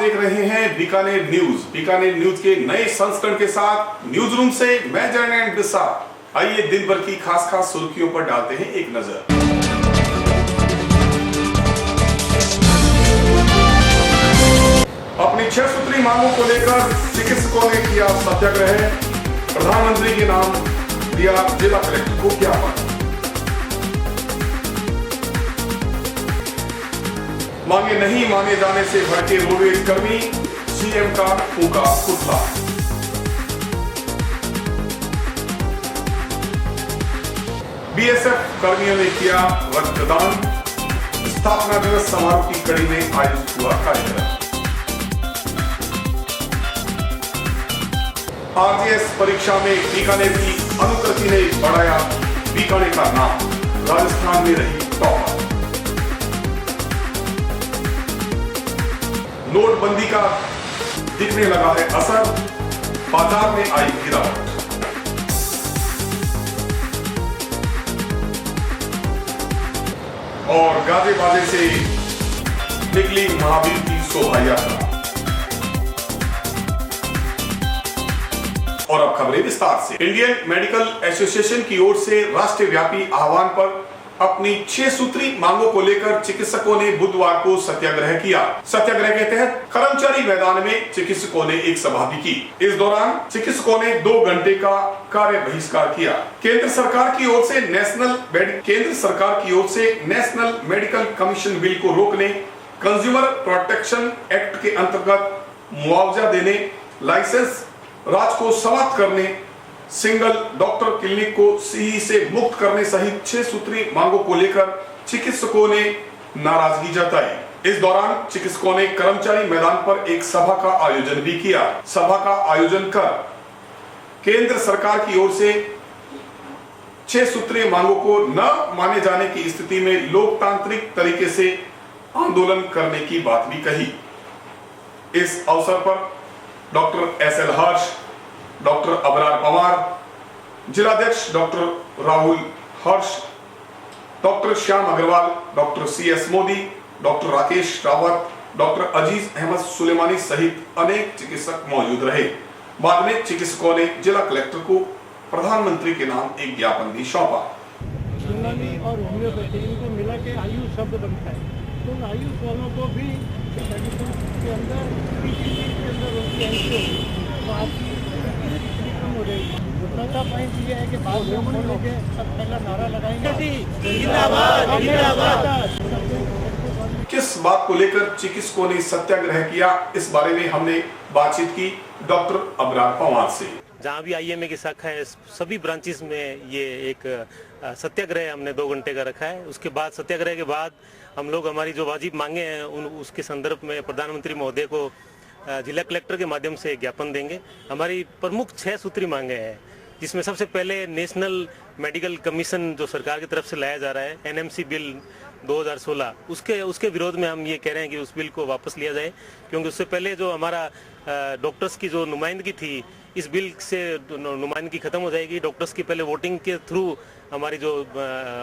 देख रहे हैं बीकानेर न्यूज। बीकानेर न्यूज के नए संस्करण के साथ न्यूज रूम से मैं जयनैन बिस्सा। आइए दिन भर की खास सुर्खियों पर डालते हैं एक नजर। अपनी 6 सूत्री मांगों को लेकर चिकित्सकों ने किया सत्याग्रह। प्रधानमंत्री के नाम दिया जिला कलेक्टर को ज्ञापन। मांगे नहीं माने जाने से भड़के रोडवेज कर्मी, सीएम का फूंका पुतला। बीएसएफ कर्मियों ने किया रक्तदान। स्थापना दिवस समारोह की कड़ी में आयोजित हुआ कार्यक्रम। आरजीएस परीक्षा में बीकानेर की अनुकृति ने बढ़ाया बीकानेर का नाम। राजस्थान में रही टॉपर। नोटबंदी का दिखने लगा है असर, बाजार में आई गिरावट। और गाजे बाजे से निकली महावीर की शोभा यात्रा। और अब खबरें विस्तार से। इंडियन मेडिकल एसोसिएशन की ओर से राष्ट्रव्यापी आह्वान पर अपनी 6 सूत्री मांगों को लेकर चिकित्सकों ने बुधवार को सत्याग्रह किया। सत्याग्रह के तहत कर्मचारी मैदान में चिकित्सकों ने एक सभा भी की। इस दौरान चिकित्सकों ने 2 घंटे का कार्य बहिष्कार किया। केंद्र सरकार की ओर से नेशनल मेडिकल कमीशन बिल को रोकने, कंज्यूमर प्रोटेक्शन एक्ट के अंतर्गत मुआवजा देने, लाइसेंस राज को समाप्त करने, सिंगल डॉक्टर क्लिनिक को सीई से मुक्त करने सहित 6 सूत्री मांगों को लेकर चिकित्सकों ने नाराजगी जताई। इस दौरान चिकित्सकों ने कर्मचारी मैदान पर एक सभा का आयोजन भी किया। सभा का आयोजन कर केंद्र सरकार की ओर से 6 सूत्री मांगों को न माने जाने की स्थिति में लोकतांत्रिक तरीके से आंदोलन करने की बात भी कही। इस अवसर पर doctor SL Harsh, doctor Abrar Pawar, जिलाध्यक्ष doctor Rahul Harsh, doctor Shyam Agarwal, doctor CS Modi, doctor Rakesh Rawat, doctor Aziz Ahmed Sulemani सहित अनेक चिकित्सक मौजूद रहे। बाद में चिकित्सकों ने जिला कलेक्टर को प्रधानमंत्री के नाम एक ज्ञापन भी सौंपा। यूनानी और होम्योपैथी इनको मिला के आयुष शब्द बनता है, तो उन आयुष वालों को भी के अंदर तो आपकी कम हो जाएगी। दूसरा पॉइंट ये है कि बाद में हम लोग सब पहला नारा लगाएंगे जिंदाबाद जिंदाबाद। किस बात को लेकर चिकित्सकों ने सत्याग्रह किया, इस बारे में हमने बातचीत की डॉक्टर अबरार पवार से। जहाँ भी आईएमए की शाखा है सभी ब्रांचेस में ये एक सत्याग्रह हमने 2 घंटे का रखा है। उसके बाद सत्याग्रह के बाद हम लोग हमारी जो वाजिब मांगे हैं उसके संदर्भ में प्रधानमंत्री महोदय को जिला कलेक्टर के माध्यम से ज्ञापन देंगे। हमारी प्रमुख 6 सूत्री मांगे हैं, जिसमें सबसे पहले नेशनल मेडिकल कमीशन जो सरकार की तरफ से लाया जा रहा है, एनएमसी बिल 2016, उसके विरोध में हम ये कह रहे हैं कि उस बिल को वापस लिया जाए। क्योंकि उससे पहले जो हमारा डॉक्टर्स की जो नुमाइंदगी थी, इस बिल से नुमाइंदगी खत्म हो जाएगी। डॉक्टर्स की पहले वोटिंग के थ्रू हमारी जो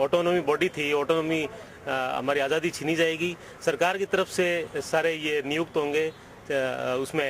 ऑटोनॉमी बॉडी थी, ऑटोनॉमी हमारी आज़ादी छीनी जाएगी। सरकार की तरफ से सारे ये नियुक्त होंगे उसमें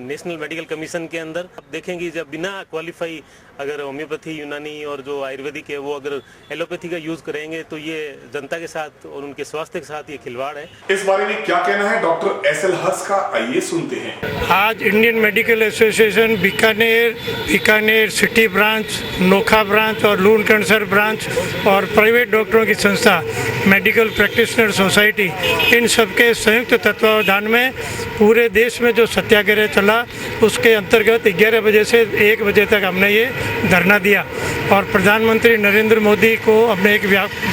नेशनल मेडिकल कमीशन के अंदर। आप देखेंगे जब बिना क्वालिफाई अगर होम्योपैथी, यूनानी और जो आयुर्वेदिक है वो अगर एलोपैथी का यूज करेंगे तो ये जनता के साथ और उनके स्वास्थ्य के साथ ये खिलवाड़ है। इस बारे में क्या कहना है डॉक्टर एसएल हर्ष का, आइए सुनते हैं। आज Indian medical association Bikaner city branch, Nokha branch और लूणकणसर ब्रांच और प्राइवेट डॉक्टरों की संस्था मेडिकल प्रैक्टिशनर सोसाइटी, इन सबके संयुक्त तत्वावधान में पूरे देश में जो सत्याग्रह चला उसके अंतर्गत 11 बजे से 1 बजे तक हमने ये धरना दिया और प्रधानमंत्री नरेंद्र मोदी को हमने एक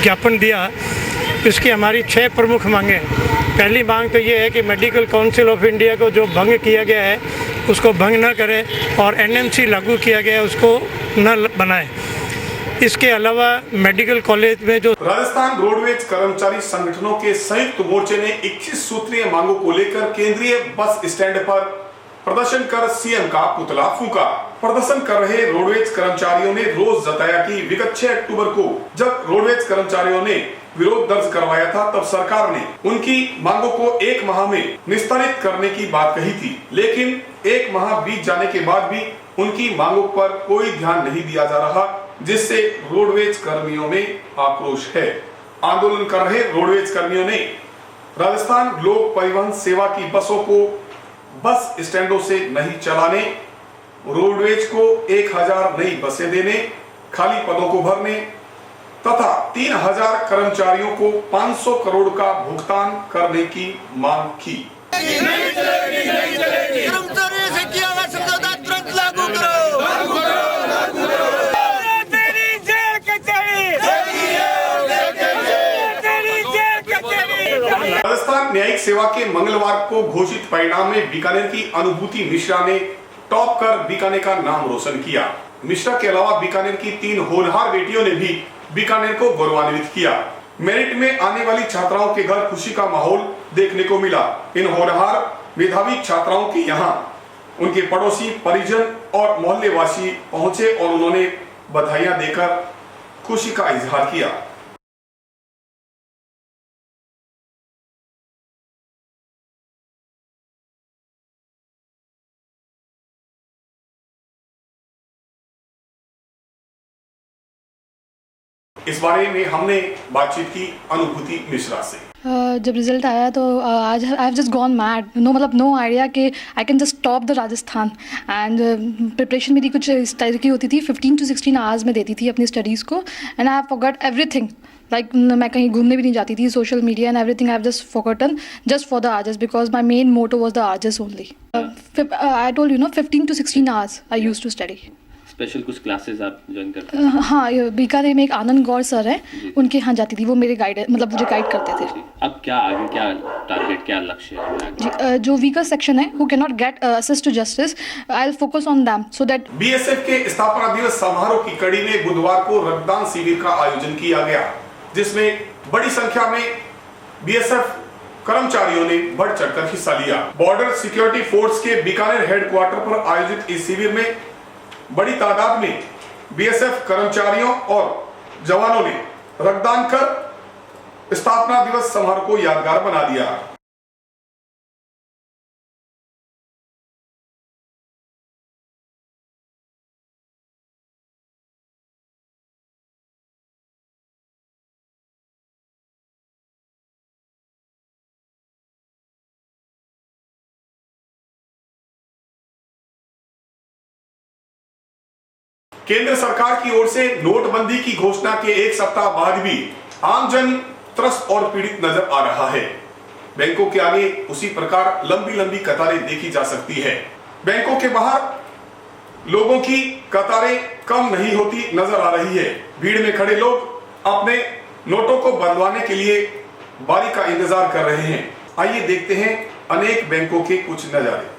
ज्ञापन दिया। इसकी हमारी 6 प्रमुख मांगें। पहली मांग तो ये है कि मेडिकल काउंसिल ऑफ इंडिया को जो भंग किया गया है उसको भंग न करें और एनएमसी लागू किया गया है उसको न बनाए। इसके अलावा मेडिकल कॉलेज में जो राजस्थान रोडवेज कर्मचारी संगठनों के संयुक्त मोर्चे ने 21 सूत्रीय मांगों को लेकर केंद्रीय बस स्टैंड पर प्रदर्शन कर सीएम का पुतला फूंका। प्रदर्शन कर रहे रोडवेज कर्मचारियों ने रोष जताया कि विगत 6 अक्टूबर को जब रोडवेज कर्मचारियों ने विरोध दर्ज करवाया था तब सरकार ने उनकी मांगों को 1 माह में निस्तारित करने की बात कही थी, लेकिन 1 माह बीत जाने के बाद भी उनकी मांगों पर कोई ध्यान नहीं दिया जा रहा, जिससे रोडवेज कर्मियों में आक्रोश है। आंदोलन कर रहे रोडवेज कर्मियों ने राजस्थान लोक परिवहन सेवा की बसों को बस स्टैंडों से नहीं चलाने, रोडवेज को 1000 नई बसें देने, खाली पदों को भरने तथा 3000 कर्मचारियों को 500 करोड़ का भुगतान करने की मांग की। कर्मचारियों से किया हुआ समझौता तुरंत लागू करो। राजस्थान न्यायिक सेवा के मंगलवार को घोषित परिणाम में बीकानेर की अनुभूति मिश्रा ने टॉप कर बीकानेर का नाम रोशन किया। मिश्रा के अलावा बीकानेर की 3 होनहार बेटियों ने भी बीकानेर को गौरवान्वित किया। मेरिट में आने वाली छात्राओं के घर खुशी का माहौल देखने को मिला। इन होनहार मेधावी छात्राओं के यहाँ उनके पड़ोसी, परिजन और मोहल्ले वासी पहुंचे और उन्होंने बधाइयां देकर खुशी का इजहार किया। इस बारे में हमने बातचीत की अनुभूति मिश्रा से। जब रिजल्ट आया तो आज I have just gone mad, no idea कि I can just top the Rajasthan. And preparation मेरी कुछ इस तरह की होती थी, 15 to 16 आवर्स में देती थी अपनी स्टडीज़ को, and I have forgot everything. Like मैं कहीं घूमने भी नहीं जाती थी, social media and everything I have just forgotten just for the urges because my main motto was the urges only. I told 15 to 16 hours I use to study. Special कुछ classes आप join करते हैं? हाँ, बीकानेर में एक आनंद गौर sir हैं, उनके यहाँ जाती थी, वो मेरे गाइड मतलब मुझे गाइड करते थे। अब क्या आगे, क्या टारगेट, क्या लक्ष्य है जी? जो वीकर सेक्शन है, who can not get access to justice, I will focus on them so that. BSF के स्थापना दिवस समारोह की कड़ी में बुधवार को रक्तदान शिविर का आयोजन किया गया, जिसमें बड़ी संख्या में बीएसएफ कर्मचारियों ने बढ़ चढ़कर हिस्सा लिया। बॉर्डर सिक्योरिटी फोर्स के बीकानेर हेडक्वार्टर पर आयोजित इस शिविर में बड़ी तादाद में बीएसएफ कर्मचारियों और जवानों ने रक्तदान कर स्थापना दिवस समारोह को यादगार बना दिया। केंद्र सरकार की ओर से नोटबंदी की घोषणा के 1 सप्ताह बाद भी आमजन त्रस्त और पीड़ित नजर आ रहा है। बैंकों के आगे उसी प्रकार लंबी लंबी कतारें देखी जा सकती है। बैंकों के बाहर लोगों की कतारें कम नहीं होती नजर आ रही है। भीड़ में खड़े लोग अपने नोटों को बदलवाने के लिए बारी का इंतजार कर रहे हैं। आइए देखते हैं अनेक बैंकों के कुछ नजारे।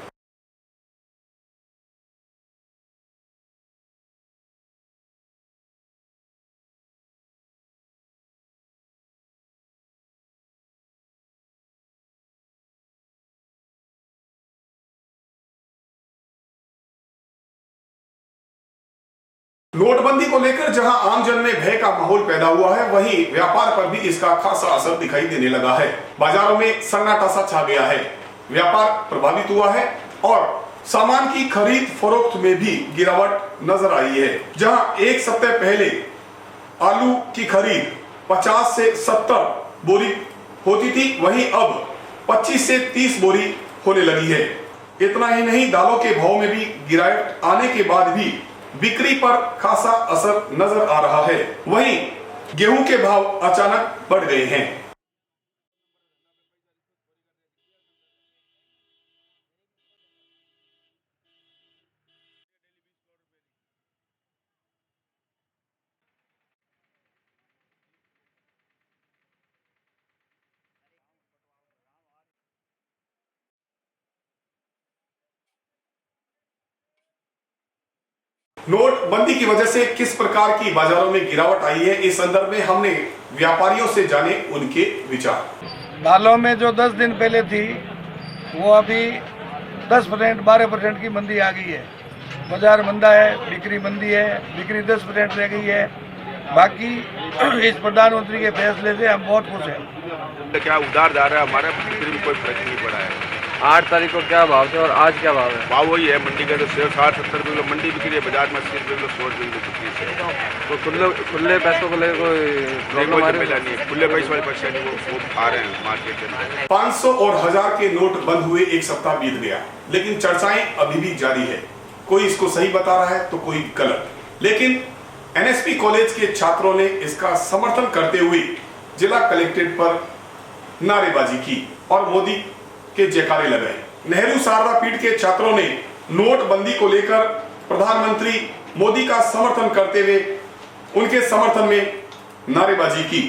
नोटबंदी को लेकर जहां आमजन में भय का माहौल पैदा हुआ है, वहीं व्यापार पर भी इसका खासा असर दिखाई देने लगा है। बाजारों में सन्नाटा सा छा गया है, व्यापार प्रभावित हुआ है और सामान की खरीद फरोख्त में भी गिरावट नजर आई है। जहां 1 सप्ताह पहले आलू की खरीद 50 से 70 बोरी होती थी, वहीं अब 25 से 30 बोरी होने लगी है। इतना ही नहीं, दालों के भाव में भी गिरावट आने के बाद भी बिक्री पर खासा असर नजर आ रहा है। वहीं गेहूं के भाव अचानक बढ़ गए हैं। नोटबंदी की वजह से किस प्रकार की बाजारों में गिरावट आई है, इस संदर्भ में हमने व्यापारियों से जाने उनके विचार। दालों में जो 10 दिन पहले थी वो अभी 10%, 12% की मंदी आ गई है। बाजार मंदा है, बिक्री मंदी है, बिक्री 10% रह गई है। बाकी इस प्रधानमंत्री के फैसले से हम बहुत खुश हैं। क्या उधार जा रहा है, हमारे बिक्री में कोई फर्क नहीं पड़ा है। 8 तारीख को क्या भाव थे और आज क्या भाव है? भाव वही है, मंडी का तो 60-70 किलो मंडी बिक्री है, बाजार में 80 किलो 100 किलो बिक्री है। तो खुले पैसों को लेकर कोई कोई झमेला नहीं है, खुले पैसे वाले पैसे नहीं वो आ रहे हैं मार्केट के अंदर। 500 और 1000 के नोट बंद हुए एक सप्ताह बीत गया, लेकिन चर्चाएं अभी भी जारी है। कोई इसको सही बता रहा है तो कोई गलत। लेकिन एनएसपी कॉलेज के छात्रों ने इसका समर्थन करते हुए जिला कलेक्ट्रेट पर नारेबाजी की और मोदी के जयकारे लगाए। नेहरू शारदा पीठ के छात्रों ने नोटबंदी को लेकर प्रधानमंत्री मोदी का समर्थन करते हुए उनके समर्थन में नारेबाजी की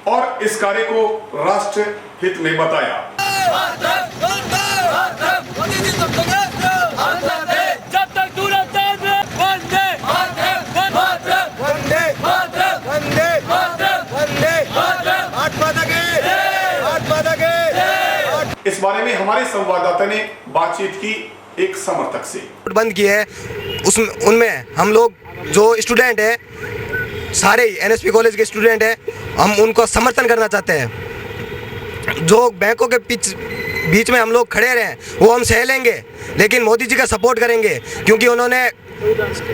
और इस कार्य को राष्ट्र हित में बताया। इस बारे में हमारे संवाददाता ने बातचीत की एक समर्थक से। बंद की है उनमें हम लोग जो स्टूडेंट है, सारे एनएसपी कॉलेज के स्टूडेंट है, हम उनको समर्थन करना चाहते हैं। जो बैंकों के बीच में हम लोग खड़े रहे वो हम सह लेंगे, लेकिन मोदी जी का सपोर्ट करेंगे क्योंकि उन्होंने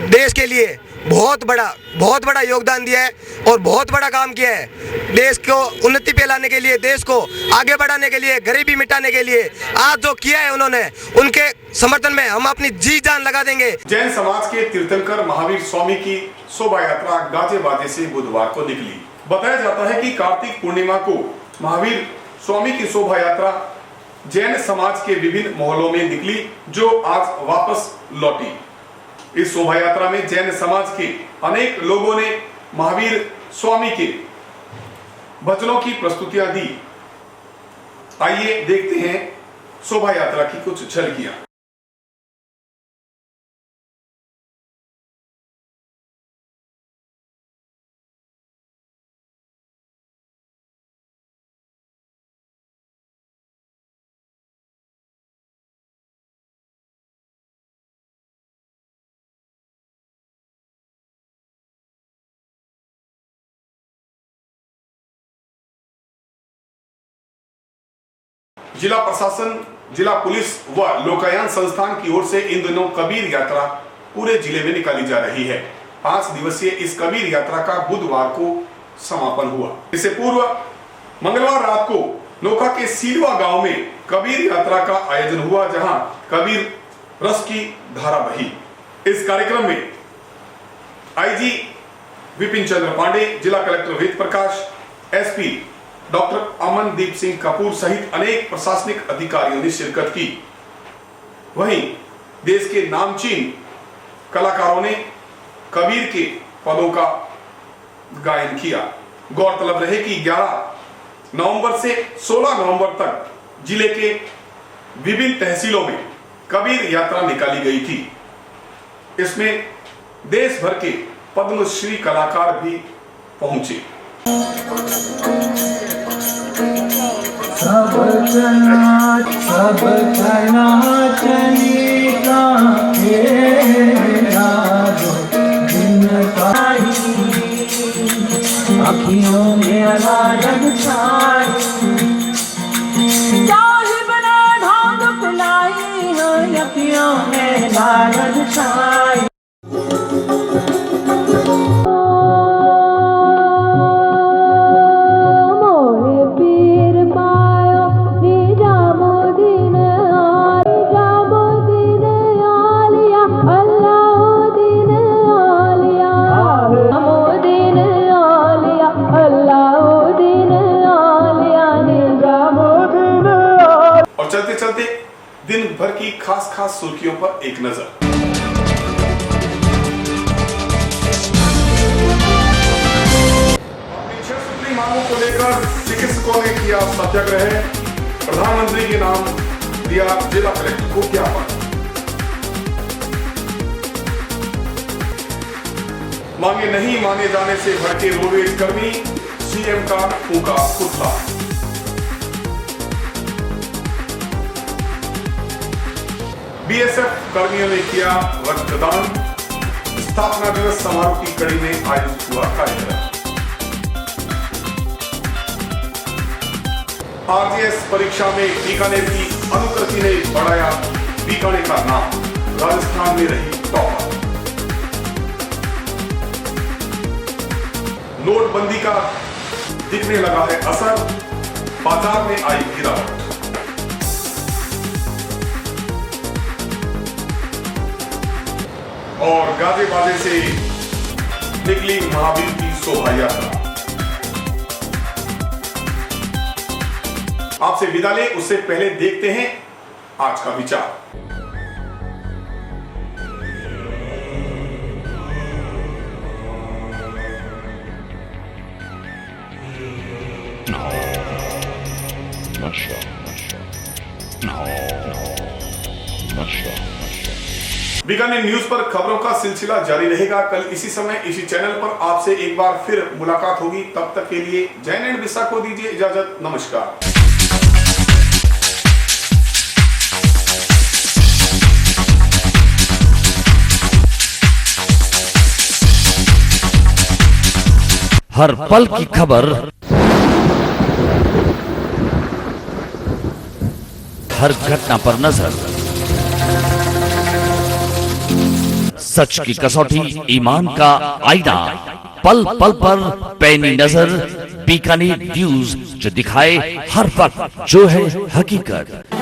देश के लिए बहुत बड़ा योगदान दिया है और बहुत बड़ा काम किया है। देश को उन्नति पे लाने के लिए, देश को आगे बढ़ाने के लिए, गरीबी मिटाने के लिए आज जो किया है उन्होंने, उनके समर्थन में हम अपनी जी जान लगा देंगे। जैन समाज के तीर्थंकर महावीर स्वामी की शोभा यात्रा गाजे बाजे से बुधवार को निकली। बताया जाता है कि कार्तिक पूर्णिमा को महावीर स्वामी की शोभा यात्रा जैन समाज के विभिन्न मोहल्लों में निकली, जो आज वापस लौटी। इस शोभा यात्रा में जैन समाज के अनेक लोगों ने महावीर स्वामी के भजनों की प्रस्तुतियां दी। आइए देखते हैं शोभा यात्रा की कुछ झलकियां। जिला प्रशासन, जिला पुलिस व लोकायन संस्थान की ओर से इन दिनों कबीर यात्रा पूरे जिले में निकाली जा रही है। 5 दिवसीय इस कबीर यात्रा का बुधवार को समापन हुआ। इससे पूर्व मंगलवार रात को नोखा के सीलवा गांव में कबीर यात्रा का आयोजन हुआ, जहां कबीर रस की धारा बही। इस कार्यक्रम में आईजी विपिन चंद्र पांडे, जिला collector Ved Prakash, SP doctor Amandeep Singh Kapoor सहित अनेक प्रशासनिक अधिकारियों ने शिरकत की। वहीं देश के नामचीन कलाकारों ने कबीर के पदों का गायन किया। गौरतलब रहे कि 11 नवंबर से 16 नवंबर तक जिले के विभिन्न तहसीलों में कबीर यात्रा निकाली गई थी। इसमें देश भर के पद्मश्री कलाकार भी पहुंचे। सब अखियों में अलारग छाई, चाहे बना ढांग पिलाई हो, अखियों में अलारग छाई। चलते चलते दिन भर की खास सुर्खियों पर एक नजर। अपनी 6 सूत्री मांगों को लेकर चिकित्सकों ने किया सत्याग्रह। प्रधानमंत्री के नाम दिया जिला कलेक्टर को ज्ञापन। मांगे नहीं माने जाने से भड़के रोडवेज कर्मी, सीएम का फूंका पुतला। बीएसएफ कर्मियों ने किया रक्तदान। स्थापना दिवस समारोह की कड़ी में आयोजित हुआ कार्यक्रम। आरजीएस परीक्षा में बीकानेर की अनुकृति ने बढ़ाया बीकानेर का नाम, राजस्थान में रही टॉपर। नोटबंदी का दिखने लगा है असर, बाजार में आई गिरावट। और गाजे बाजे से निकली महावीर की शोभा यात्रा। आपसे विदा लें उससे पहले देखते हैं आज का विचार। बीकानेर न्यूज पर खबरों का सिलसिला जारी रहेगा। कल इसी समय इसी चैनल पर आपसे एक बार फिर मुलाकात होगी। तब तक के लिए जय नैन बिस्सा को दीजिए इजाजत। नमस्कार। हर पल की खबर, हर घटना पर नजर, सच की कसौटी, ईमान का आईना, पल पल पर पैनी नजर। बीकानेर न्यूज, जो दिखाए हर वक्त जो है हकीकत।